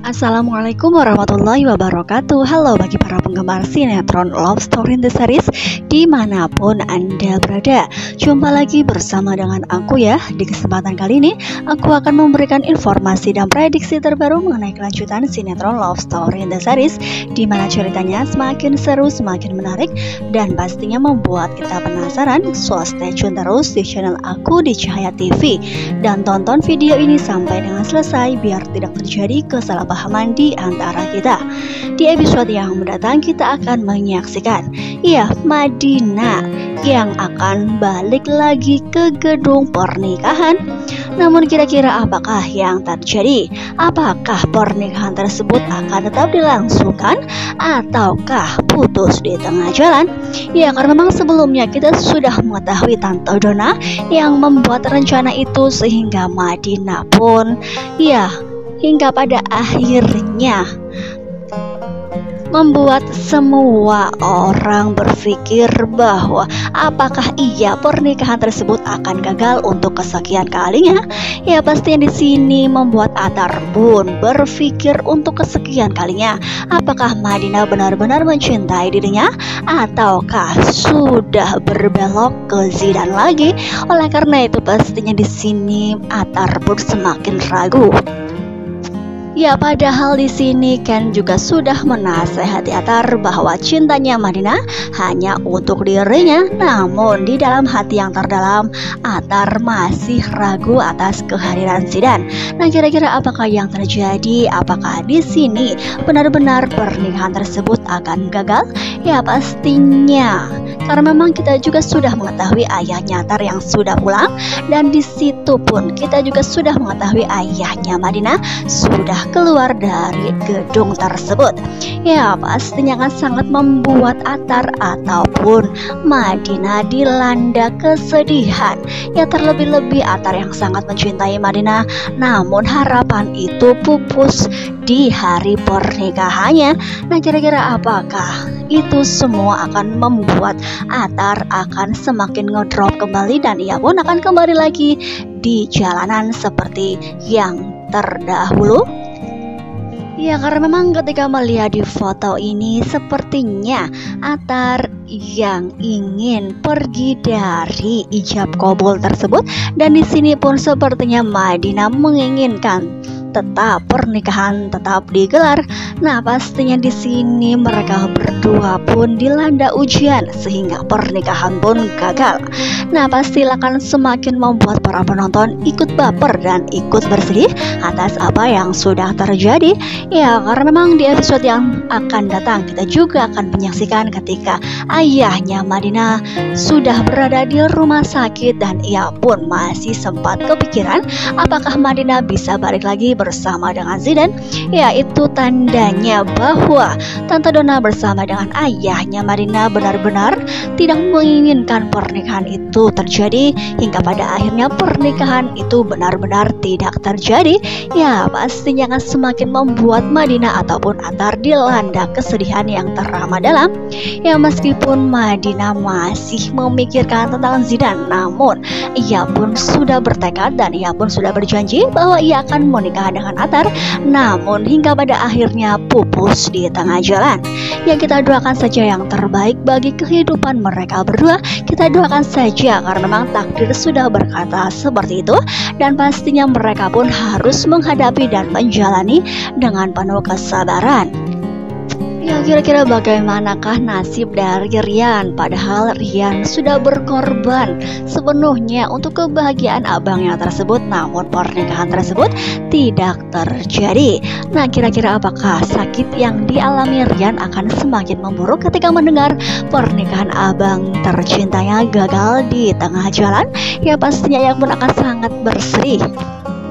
Assalamualaikum warahmatullahi wabarakatuh. Halo bagi para penggemar sinetron Love Story in the Series dimanapun Anda berada. Jumpa lagi bersama dengan aku ya. Di kesempatan kali ini aku akan memberikan informasi dan prediksi terbaru mengenai kelanjutan sinetron Love Story in the Series, dimana ceritanya semakin seru, semakin menarik, dan pastinya membuat kita penasaran. So stay tune terus di channel aku di Cahaya TV dan tonton video ini sampai dengan selesai biar tidak terjadi kesalahpahaman di antara kita. Di episode yang mendatang kita akan menyaksikan Madinah yang akan balik lagi ke gedung pernikahan. Namun kira-kira apakah yang terjadi? Apakah pernikahan tersebut akan tetap dilangsungkan ataukah putus di tengah jalan? Ya, karena memang sebelumnya kita sudah mengetahui Tante Donna yang membuat rencana itu, sehingga Madinah pun hingga pada akhirnya membuat semua orang berpikir bahwa apakah pernikahan tersebut akan gagal untuk kesekian kalinya. Ya, pastinya di sini membuat Atar pun berpikir untuk kesekian kalinya, apakah Madinah benar-benar mencintai dirinya ataukah sudah berbelok ke Zidan lagi. Oleh karena itu pastinya di sini Atar pun semakin ragu. Ya, padahal di sini Ken juga sudah menasehati Atar bahwa cintanya Madinah hanya untuk dirinya. Namun di dalam hati yang terdalam Atar masih ragu atas kehadiran Zidan. Nah, kira-kira apakah yang terjadi? Apakah di sini benar-benar pernikahan tersebut akan gagal? Ya, pastinya karena memang kita juga sudah mengetahui ayahnya Atar yang sudah pulang, dan di situ pun kita juga sudah mengetahui ayahnya Madinah sudah keluar dari gedung tersebut. Ya, pastinya akan sangat membuat Atar ataupun Madinah dilanda kesedihan. Ya, terlebih-lebih Atar yang sangat mencintai Madinah, namun harapan itu pupus di hari pernikahannya. Nah, kira-kira apakah itu semua akan membuat Atar akan semakin ngedrop kembali, dan ia pun akan kembali lagi di jalanan seperti yang terdahulu? Ya, karena memang ketika melihat di foto ini sepertinya Atar yang ingin pergi dari ijab kabul tersebut, dan di sini pun sepertinya Madinah menginginkan tetap pernikahan tetap digelar. Nah, pastinya di sini mereka berdua pun dilanda ujian sehingga pernikahan pun gagal. Nah, pastilah akan semakin membuat para penonton ikut baper dan ikut bersedih atas apa yang sudah terjadi. Ya, karena memang di episode yang akan datang kita juga akan menyaksikan ketika ayahnya Madinah sudah berada di rumah sakit, dan ia pun masih sempat kepikiran apakah Madinah bisa balik lagi bersama dengan Zidan. Ya, itu tandanya bahwa Tante Donna bersama dengan ayahnya Madinah benar-benar tidak menginginkan pernikahan itu terjadi, hingga pada akhirnya pernikahan itu benar-benar tidak terjadi. Ya, pastinya akan semakin membuat Madinah ataupun Atar dilanda kesedihan yang teramat dalam. Ya, meskipun Madinah masih memikirkan tentang Zidan, namun ia pun sudah bertekad dan ia pun sudah berjanji bahwa ia akan menikah dengan Atar. Namun hingga pada akhirnya pupus di tengah jalan. Ya, kita doakan saja yang terbaik bagi kehidupan mereka berdua. Kita doakan saja karena memang takdir sudah berkata seperti itu, dan pastinya mereka pun harus menghadapi dan menjalani dengan penuh kesabaran. Ya, kira-kira bagaimanakah nasib dari Rian? Padahal Rian sudah berkorban sepenuhnya untuk kebahagiaan abangnya tersebut, namun pernikahan tersebut tidak terjadi. Nah, kira-kira apakah sakit yang dialami Rian akan semakin memburuk ketika mendengar pernikahan abang tercintanya gagal di tengah jalan? Ya, pastinya ia pun akan sangat bersedih.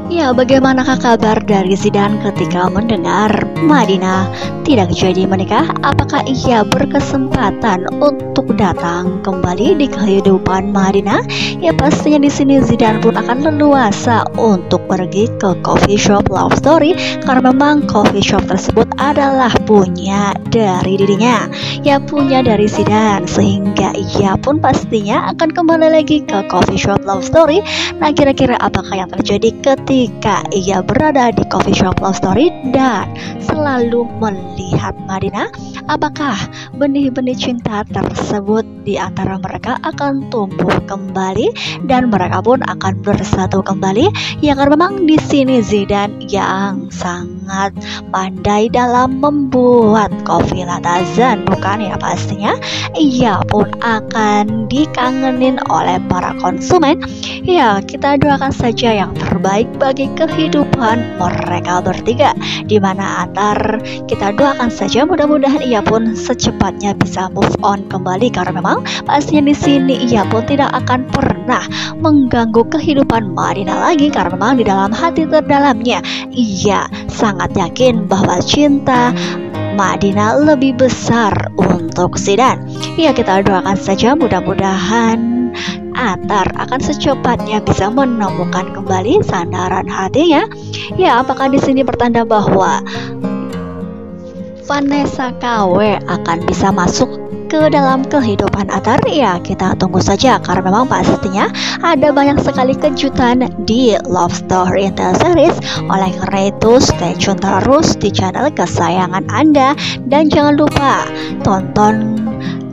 Ya, bagaimanakah kabar dari Zidan ketika mendengar Madinah tidak jadi menikah? Apakah ia berkesempatan untuk datang kembali di kehidupan Madinah? Ya, pastinya di sini Zidan pun akan leluasa untuk pergi ke coffee shop Love Story, karena memang coffee shop tersebut adalah punya dari dirinya, ya punya dari Zidan, sehingga ia pun pastinya akan kembali lagi ke coffee shop Love Story. Nah, kira-kira apakah yang terjadi ketika ketika ia berada di coffee shop love story dan selalu melihat Madinah, apakah benih-benih cinta tersebut di antara mereka akan tumbuh kembali dan mereka pun akan bersatu kembali? Ya, karena memang di sini Zidane yang sangat pandai dalam membuat kopi latazan, bukan ya? Pastinya ia pun akan dikangenin oleh para konsumen. Ya, kita doakan saja yang terbaik bagi kehidupan mereka bertiga, dimana Atar kita doakan saja mudah-mudahan ia pun secepatnya bisa move on kembali, karena memang pastinya di sini ia pun tidak akan pernah mengganggu kehidupan Madinah lagi, karena memang di dalam hati terdalamnya ia sangat yakin bahwa cinta Madinah lebih besar untuk Zidane. Ya, kita doakan saja mudah-mudahan Atar akan secepatnya bisa menemukan kembali sandaran hatinya. Ya, apakah di sini pertanda bahwa Vanessa KW akan bisa masuk ke dalam kehidupan Atar? Ya, kita tunggu saja, karena memang pastinya ada banyak sekali kejutan di Love Story Intel Series. Oleh karena itu, stay tune terus di channel kesayangan Anda dan jangan lupa tonton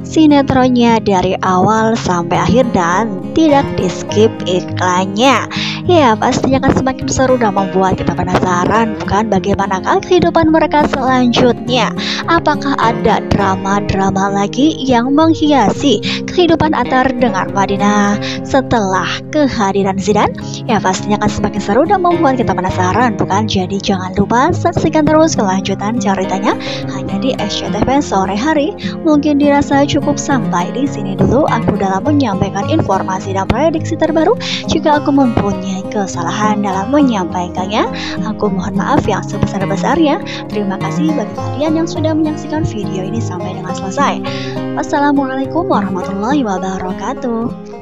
sinetronnya dari awal sampai akhir dan tidak di skip iklannya. Ya, pastinya akan semakin seru dan membuat kita penasaran, bukan, bagaimanakah kehidupan mereka selanjutnya? Apakah ada drama-drama lagi yang menghiasi kehidupan Atar dengan Madinah setelah kehadiran Zidane? Ya, pastinya akan semakin seru dan membuat kita penasaran, bukan? Jadi jangan lupa saksikan terus kelanjutan ceritanya hanya di SCTV sore hari. Mungkin dirasa cukup sampai di sini dulu aku dalam menyampaikan informasi dan prediksi terbaru. Jika aku mempunyai kesalahan dalam menyampaikannya, aku mohon maaf yang sebesar-besarnya. Terima kasih bagi kalian yang sudah menyaksikan video ini sampai dengan selesai. Wassalamualaikum warahmatullahi wabarakatuh.